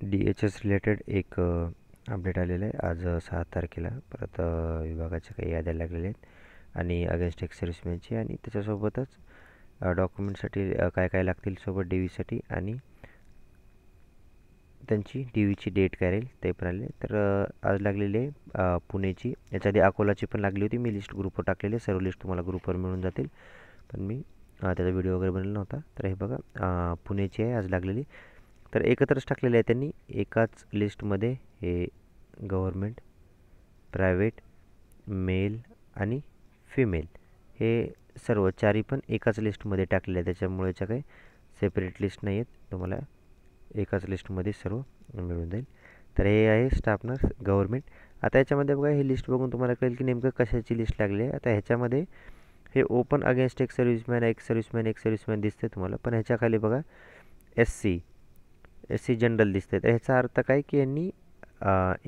DHS related एक update आलेलं आहे आज 6 तारखेला. परत विभागाच्या काही याद्या लागलेल्या आहेत आणि अगेन्स्ट एक्स सर्व्हिसमॅनची, आणि त्याच्यासोबतच डॉक्युमेंटसाठी काय काय लागतील, सोबत डी व्हीसाठी आणि त्यांची डी व्हीची डेट काय राहील ते पण आले. तर आज लागलेली आहे पुणेची. याच्या आधी अकोलाची पण लागली होती. मी लिस्ट ग्रुपवर टाकलेली आहे. सर्व लिस्ट तुम्हाला ग्रुपवर मिळून जातील, पण मी त्याचा व्हिडिओ वगैरे बनवला नव्हता. तर हे बघा, पुणेची आहे आज लागलेली. तर एकत्रच टाकलेले आहे त्यांनी एकाच लिस्टमध्ये. हे गव्हर्मेंट, प्रायव्हेट, मेल आणि फिमेल हे सर्व चारही पण एकाच लिस्टमध्ये टाकलेले आहे. त्याच्यामुळे याच्या काही सेपरेट लिस्ट नाही आहेत, तुम्हाला एकाच लिस्टमध्ये सर्व मिळून जाईल. तर हे आहे स्टाफ नर्स गव्हर्मेंट. आता याच्यामध्ये बघा, हे लिस्ट बघून तुम्हाला कळेल की नेमकं कशाची लिस्ट लागली आहे. आता ह्याच्यामध्ये हे ओपन अगेन्स्ट एक सर्व्हिसमॅन, एक सर्व्हिसमॅन, एक सर्व्हिसमॅन दिसते तुम्हाला, पण ह्याच्याखाली बघा एस सी जनरल दिसते. तर ह्याचा अर्थ काय की यांनी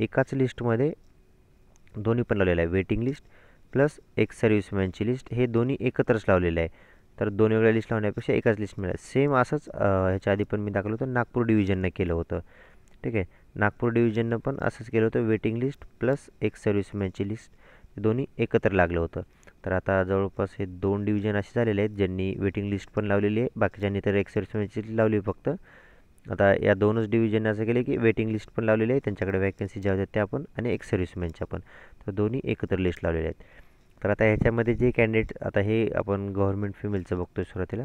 एकाच लिस्टमध्ये दोन्ही पण लावलेलं आहे. वेटिंग लिस्ट प्लस एक सर्व्हिसमॅनची लिस्ट हे दोन्ही एकत्रच लावलेलं आहे. तर दोन वेगळ्या लिस्ट लावण्यापेक्षा एकाच लिस्ट मिळाली. सेम असंच ह्याच्या आधी पण मी दाखवलं होतं, नागपूर डिव्हिजननं केलं होतं. ठीक आहे, नागपूर डिव्हिजननं पण असंच केलं होतं. वेटिंग लिस्ट प्लस एक सर्व्हिसमॅनची लिस्ट दोन्ही एकत्र लागलं होतं. तर आता जवळपास हे 2 डिव्हिजन असे झालेले आहेत ज्यांनी वेटिंग लिस्ट पण लावलेली आहे, बाकीच्यांनी तर एक सर्व्हिसमॅनची लावली फक्त. आता या दोनच डिव्हिजनने असं केलं की वेटिंग लिस्ट पण लावलेली आहे, त्यांच्याकडे वॅकन्सी ज्या होत्या त्या पण, आणि एक सर्व्हिसमॅनच्या पण. तर दोन्ही एकत्र लिस्ट लावलेल्या आहेत. तर आता ह्याच्यामध्ये जे कॅन्डिडेट, आता हे आपण गव्हर्मेंट फिमेलचं बघतोय सुरुवातीला,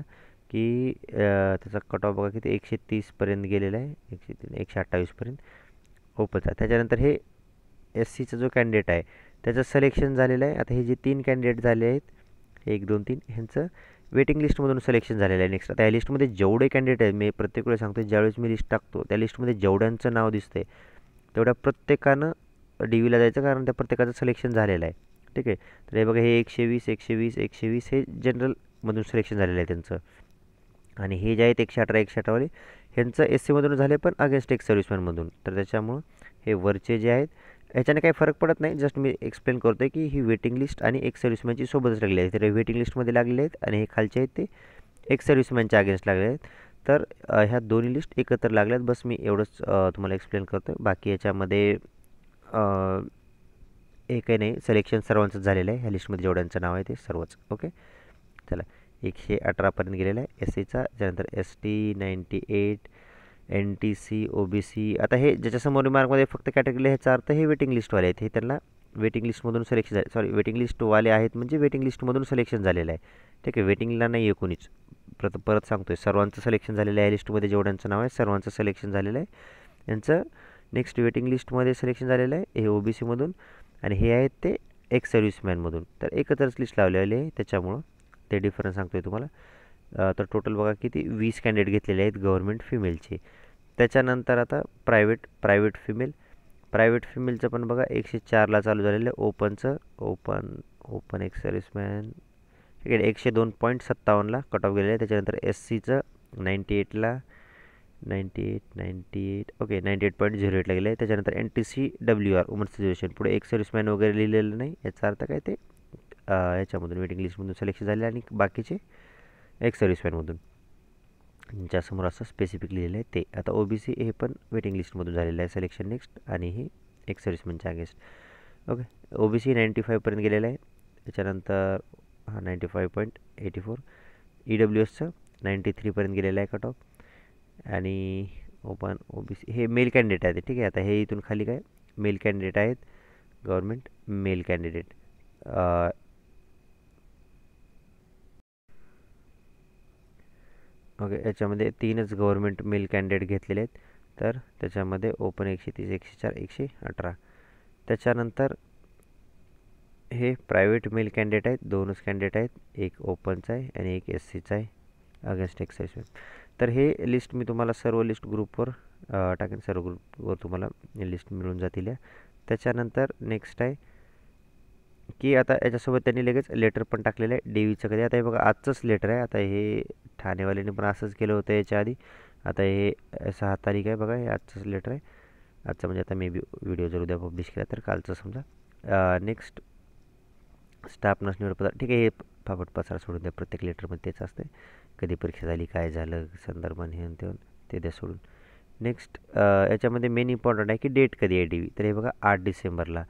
की त्याचा कट ऑफ बघा किती 130पर्यंत गेलेला आहे, 128पर्यंत ओपनचा. त्याच्यानंतर हे एस सीचा जो कॅन्डिडेट आहे त्याचं सिलेक्शन झालेलं आहे. आता हे जे 3 कॅन्डिडेट झाले आहेत, 1 2 3, ह्यांचं वेटिंग लिस्टमधून सिलेक्शन झालेलं आहे. नेक्स्ट आता या लिस्टमध्ये जेवढे कॅन्डिडेट आहेत, मी प्रत्येक वेळेस सांगतो, ज्यावेळेस मी लिस्ट टाकतो त्या लिस्टमध्ये जेवढ्यांचं नाव दिसतंय तेवढ्या प्रत्येकानं डी व्हीला जायचं, कारण त्या प्रत्येकाचं सिलेक्शन झालेलं आहे. ठीक आहे, तर हे बघा, हे 120 120 120 हे जनरलमधून सिलेक्शन झालेलं आहे त्यांचं. आणि हे जे आहेत 118 118वाले, ह्यांचं एस सीमधून झाले पण अगेन्स्ट एक सर्व्हिसमॅनमधून. तर त्याच्यामुळं हे वरचे जे आहेत ह्याच्याने काही फरक पडत नाही. जस्ट मी एक्सप्लेन करतो आहे की ही वेटिंग लिस्ट आणि एक सर्व्हिसमॅनची सोबतच लागली आहे. तर वेटिंग लिस्टमध्ये लागलेले आहेत आणि हे खालचे आहेत ते एक सर्व्हिसमॅनच्या अगेन्स्ट लागले आहेत. तर ह्या दोन्ही लिस्ट एकत्र लागल्यात. बस मी एवढंच तुम्हाला एक्सप्लेन करतो आहे. बाकी याच्यामध्ये हे काही नाही, सिलेक्शन सर्वांचंच झालेलं आहे. ह्या लिस्टमध्ये जेवढ्यांचं नाव आहे ते सर्वच. ओके, चला. 118पर्यंत गेलेला आहे एस सीचा. त्यानंतर S T 98, N T C, O B C. आता हे ज्याच्यासमोर रिमार्कमध्ये फक्त कॅटेगरी, ह्याचा अर्थ हे वेटिंग लिस्टवाले आहेत. हे त्यांना वेटिंग लिस्टमधून सिलेक्शन झाले, सॉरी वेटिंग लिस्टवाले आहेत म्हणजे वेटिंग लिस्टमधून सिलेक्शन झालेलं आहे. ठीक आहे, वेटिंगला नाही आहे कोणीच. परत सांगतो आहे, सर्वांचं सिलेक्शन झालेलं आहे. लिस्टमध्ये जेवढ्यांचं नाव आहे सर्वांचं सिलेक्शन झालेलं आहे. यांचं नेक्स्ट वेटिंग लिस्टमध्ये सिलेक्शन झालेलं आहे, हे ओ बी सीमधून, आणि हे आहेत ते एक्स सर्व्हिसमॅनमधून. तर एकत्रच लिस्ट लावलेली आहे, त्याच्यामुळं ते डिफरन्स सांगतो आहे तुम्हाला. तर टोटल बघा किती 20 कॅन्डिडेट घेतलेले आहेत गव्हर्मेंट फिमेलचे. त्याच्यानंतर आता प्रायव्हेट फिमेलचं पण बघा 104ला चालू झालेलं आहे. ओपन एक सर्व्हिसमॅन. ठीक आहे, 102.57ला कट ऑफ गेलेलं आहे. त्याच्यानंतर एस सीचं 98ला, 98 ओके 98.08ला गेलं आहे. त्याच्यानंतर N T C W R womens reservation, पुढे एक सर्व्हिसमॅन वगैरे लिहिलेलं नाही. याचा अर्थ काय, ते याच्यामधून वेटिंग लिस्टमधून सिलेक्शन झाले आणि बाकीचे एक सर्व्हिसमॅनमधून, ज्यासमोर असं स्पेसिफिक लिहिलेलं आहे ते. आता ओ बी सी हे पण वेटिंग लिस्टमधून झालेलं आहे सिलेक्शन नेक्स्ट, आणि हे एक सर्व्हिसमॅनच्या against. Okay, O B C 95पर्यंत गेलेलं आहे. त्याच्यानंतर 95.84. ई डब्ल्यू एसचं 93पर्यंत गेलेलं आहे कट ऑफ. आणि ओपन ओ बी सी हे मेल कॅन्डिडेट आहेत. ठीक आहे, आता हे इथून खाली काय मेल कॅन्डिडेट आहेत, गव्हर्मेंट मेल कॅन्डिडेट. ओके, याच्यामध्ये 3च गव्हर्मेंट मेल कॅन्डिडेट घेतलेले आहेत. तर त्याच्यामध्ये ओपन 130, 104, 118. त्याच्यानंतर हे प्रायव्हेट मेल कॅन्डिडेट आहेत, 2च कॅन्डिडेट आहेत, एक ओपनचा आहे आणि एक एस सीचा आहे अगेन्स्ट एक सर्व्हिसमॅन. तर हे लिस्ट मी तुम्हाला सर्व लिस्ट ग्रुपवर टाकेन, सर्व ग्रुपवर तुम्हाला लिस्ट मिळून जातील या. त्याच्यानंतर नेक्स्ट आहे की आता याच्यासोबत त्यांनी लगेच लेटर पण टाकलेलं आहे डी व्हीचं. कधी आता हे बघा, आजचंच लेटर आहे. आता हे ठाणेवाल्यांनी पण असंच केलं होतं याच्या आधी. आता हे 6 तारीख आहे बघा, हे आजचंच लेटर आहे. आजचं म्हणजे आता मे बी व्हिडिओ जर उद्या पब्लिश केला तर कालचं समजा. नेक्स्ट स्टाफ नर्स निवड पदार्थ. ठीक आहे, हे फाफट पसारा सोडून द्या, प्रत्येक लेटरमध्ये तेच असते. कधी परीक्षा झाली, काय झालं, संदर्भ हे ते द्या सोडून. नेक्स्ट याच्यामध्ये मेन इम्पॉर्टंट आहे की डेट कधी आहे डी व्ही. तर हे बघा 8 डिसेंबरला.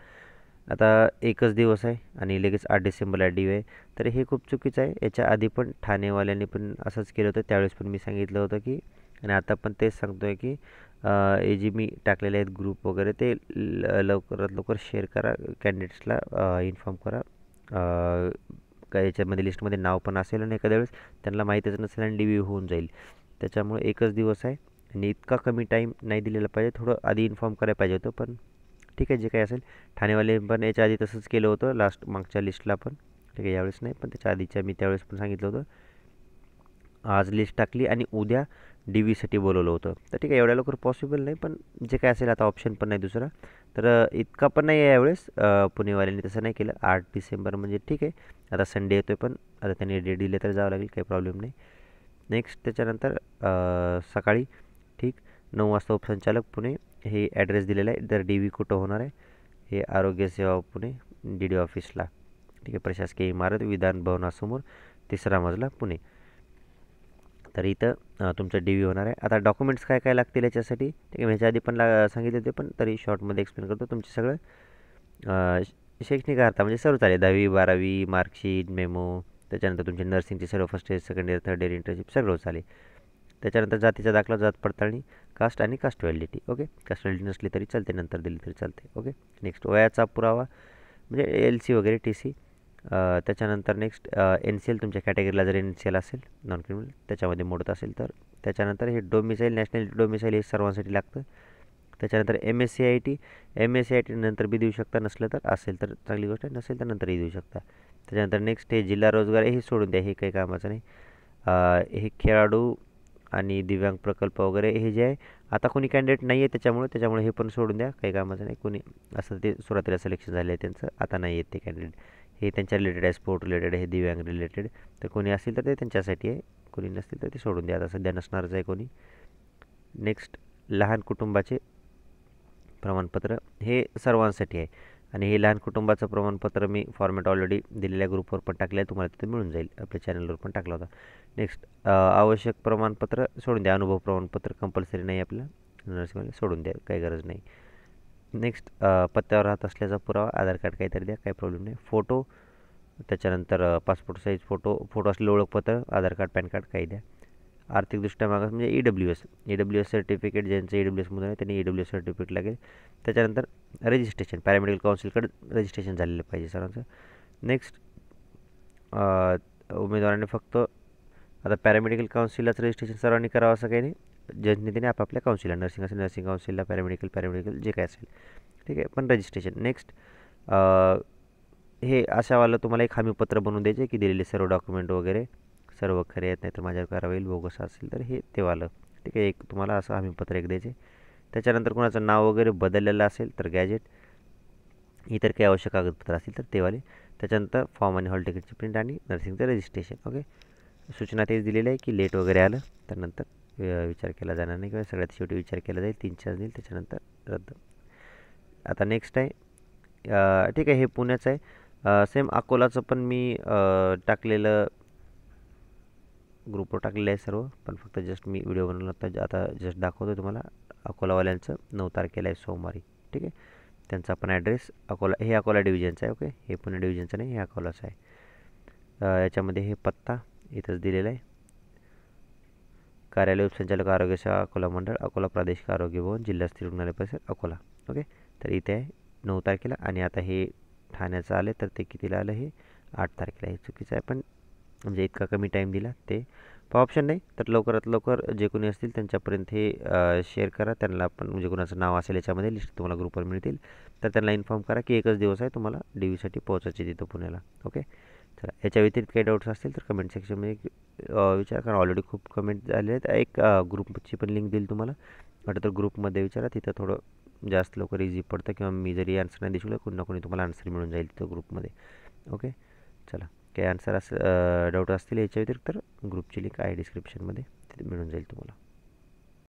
आता एकच दिवस आहे आणि लगेच 8 डिसेंबरला डी व्ही आहे. तर हे खूप चुकीचं आहे. याच्या आधी पण ठाणेवाल्यांनी पण असंच केलं होतं. त्यावेळेस पण मी सांगितलं होतं की, आणि आता पण तेच सांगतो आहे की हे जे मी टाकलेले आहेत ग्रुप वगैरे ते लवकरात लवकर शेअर करा, कॅन्डिडेट्सला इन्फॉर्म करा. काय याच्यामध्ये लिस्टमध्ये नाव पण असेल आणि एखाद्या वेळेस त्यांना माहीतच नसेल आणि डी व्ही होऊन जाईल. त्याच्यामुळे एकच दिवस आहे आणि इतका कमी टाईम नाही दिलेला पाहिजे. थोडं आधी इन्फॉर्म करायला पाहिजे होतं, पण ठीक आहे जे काही असेल. ठाणेवाले पण याच्या आधी तसंच केलं होतं मागच्या लिस्टला पण. ठीक आहे, यावेळेस नाही, पण त्याच्या आधीच्या मी त्यावेळेस पण सांगितलं होतं. आज लिस्ट टाकली आणि उद्या डी व्हीसाठी बोलवलं होतं. तर ठीक आहे, एवढ्या लवकर पॉसिबल नाही, पण जे काय असेल आता ऑप्शन पण नाही दुसरा. तर इतका पण नाही आहे यावेळेस. पुणेवाल्यांनी तसं नाही केलं. 8 डिसेंबर म्हणजे ठीक आहे. आता संडे येतो आहे, पण आता त्यांनी डेट दिले तर जावं लागेल, काही प्रॉब्लेम नाही. नेक्स्ट त्याच्यानंतर सकाळी ठीक 9 वाजता उपसंचालक पुणे हे ॲड्रेस दिलेला आहे. तर डी व्ही कुठं होणार आहे, हे आरोग्य सेवा पुणे डी डी ऑफिसला. ठीक आहे, प्रशासकीय इमारत विधान भवनासमोर 3रा मजला पुणे. तर इथं तुमचं डी व्ही होणार आहे. आता डॉक्युमेंट्स काय काय लागतील याच्यासाठी, ठीक आहे, ह्याच्या आधी पण सांगितले ते, पण तरी शॉर्टमध्ये एक्सप्लेन करतो. तुमचे सगळं शैक्षणिक अर्थ म्हणजे सर्व चालेल. 10वी 12वी मार्कशीट मेमो, त्याच्यानंतर तुमचे नर्सिंगचे सर्व first year second year third year internship सगळं चालेल. त्याच्यानंतर जातीचा दाखला, जात पडताळणी, कास्ट आणि caste validity. Okay, caste validity नसली तरी चालते, नंतर दिली तरी चालते. ओके, नेक्स्ट वयाचा पुरावा म्हणजे एल सी वगैरे टी सी. त्याच्यानंतर नेक्स्ट एन सी एल, तुमच्या कॅटेगरीला जर एन सी एल असेल नॉन क्रिमिनल त्याच्यामध्ये मोडत असेल तर. त्याच्यानंतर हे डोमिसाईल, नॅशनल डोमिसाईल हे सर्वांसाठी लागतं. त्याच्यानंतर M S C I T, M S C I T नंतर बी देऊ शकता, नसलं तर असेल तर चांगली गोष्ट आहे, नसेल तर नंतरही देऊ शकता. त्याच्यानंतर नेक्स्ट हे जिल्हा रोजगार हे सोडून द्या, हे काही कामाचं नाही. हे खेळाडू आणि दिव्यांग प्रकल्प वगैरे हे जे आहे, आता कोणी कॅन्डिडेट नाही आहे त्याच्यामुळे हे पण सोडून द्या, काही कामाचं नाही. कोणी असं ते सुरुवातीला सिलेक्शन झालं आहे त्यांचं, आता नाही आहेत ते कॅन्डिडेट. हे त्यांच्या रिलेटेड आहे, स्पोर्ट रिलेटेड आहे, दिव्यांग रिलेटेड. तर कोणी असेल तर ते त्यांच्यासाठी आहे, कोणी नसतील तर ते सोडून द्या, आता सध्या नसणारच आहे कोणी. नेक्स्ट लहान कुटुंबाचे प्रमाणपत्र हे सर्वांसाठी आहे. आणि हे लहान कुटुंबाचं प्रमाणपत्र मी फॉर्मॅट ऑलरेडी दिलेल्या ग्रुपवर पण टाकलं आहे, तुम्हाला तिथे मिळून जाईल, आपल्या चॅनलवर पण टाकला होता. नेक्स्ट आवश्यक प्रमाणपत्र सोडून द्या, अनुभव प्रमाणपत्र कंपल्सरी नाही आपलं नर्सिंगमध्ये, सोडून द्या, काही गरज नाही. नेक्स्ट पत्त्यावर राहत असल्याचा पुरावा, आधार कार्ड काहीतरी द्या, काही प्रॉब्लेम नाही. फोटो, त्याच्यानंतर पासपोर्ट साईज फोटो असलेलं ओळखपत्र, आधार कार्ड पॅन कार्ड काही द्या. आर्थिकदृष्ट्या मागास म्हणजे ई डब्ल्यू एस सर्टिफिकेट, ज्यांचं ई डब्ल्यू एसमधून आहे त्यांनी ई डब्ल्यू एस सर्टिफिकेट लागेल. त्याच्यानंतर रजिस्ट्रेशन, पॅरामेडिकल काउन्सिलकडे रजिस्ट्रेशन झालेलं पाहिजे सर्वांचं. नेक्स्ट उमेदवारांनी फक्त आता पॅरामेडिकल काउन्सिललाच रजिस्ट्रेशन सर्वांनी करावं असं काही नाही. ज्यांनी त्यांनी आपापल्या काउन्सिलला, नर्सिंग असेल नर्सिंग काउन्सिलला, पॅरामेडिकल जे काय असेल, ठीक आहे, पण रजिस्ट्रेशन. नेक्स्ट हे अशावालं तुम्हाला एक हमीपत्र बनवून द्यायचे की दिलेले सर्व डॉक्युमेंट वगैरे सर्व खरे आहेत, नाही तर माझ्यावर कारवाई होईल, बोगस असेल तर हे तेवालं. ठीक आहे, एक तुम्हाला असं हमीपत्र एक द्यायचे. त्याच्यानंतर कोणाचं नाव वगैरे बदललेलं असेल तर गॅजेट, इतर काही आवश्यक कागदपत्र असतील तर तेवाले. त्याच्यानंतर फॉर्म आणि हॉल तिकीटची प्रिंट आणि नर्सिंगचं रजिस्ट्रेशन. ओके, सूचना तेच दिलेलं आहे की लेट वगैरे आलं तर नंतर विचार केला जाणार नाही, किंवा सगळ्यात शेवटी विचार केला जाईल, 3 चार्ज देईल, त्याच्यानंतर रद्द. आता नेक्स्ट आहे, ठीक आहे, हे पुण्याचं आहे. सेम अकोलाचं पण मी टाकलेलं ग्रुपवर टाकलेलं आहे सर्व, पण फक्त जस्ट मी व्हिडिओ बनवला तर आता जस्ट दाखवतो तुम्हाला. अकोलावाल्यांचं 9 तारखेला आहे सोमवारी. ठीक आहे, त्यांचा पण ॲड्रेस अकोला, हे अकोला डिव्हिजनचं आहे. ओके, हे पुणे डिव्हिजनचं नाही, हे अकोलाचं आहे. याच्यामध्ये हे पत्ता इथंच दिलेला आहे. कार्यालय उपसंचालक आरोग्य सेवा अकोला मंडळ, अकोला प्रादेशिक आरोग्य भवन, जिल्हास्तरीय रुग्णालय परिसर अकोला. ओके, तर इथे आहे 9 तारखेला. आणि आता हे ठाण्याचं आलं तर ते कितीला आलं, हे 8 तारखेला. हे चुकीचं आहे, पण म्हणजे इतका कमी टाईम दिला ते ऑप्शन नाही. तर लवकरात लवकर जे कोणी असतील त्यांच्यापर्यंत हे शेअर करा, त्यांना पण म्हणजे कोणाचं नाव असेल याच्यामध्ये लिस्ट तुम्हाला ग्रुपवर मिळतील, तर त्यांना इन्फॉर्म करा की एकच दिवस आहे, तुम्हाला डी व्हीसाठी पोहोचायचे तिथं पुण्याला. ओके, चला, याच्या व्यतिरिक्त काही डाऊट्स असतील तर कमेंट सेक्शनमध्ये विचार करा. ऑलरेडी खूप कमेंट झाले आहेत. एक ग्रुपची पण लिंक देईल तुम्हाला, वाटतं तर ग्रुपमध्ये विचारा, तिथं थोडं जास्त लवकर इझी पडतं, किंवा मी जरी आन्सर नाही देऊ शकलो कोणी ना कोणी तुम्हाला आन्सर मिळून जाईल तिथं ग्रुपमध्ये. ओके, चला, काही आन्सर डाऊट असतील याच्या व्यतिरिक्त तर ग्रुपची लिंक आहे डिस्क्रिप्शनमध्ये, तिथे मिळून जाईल तुम्हाला.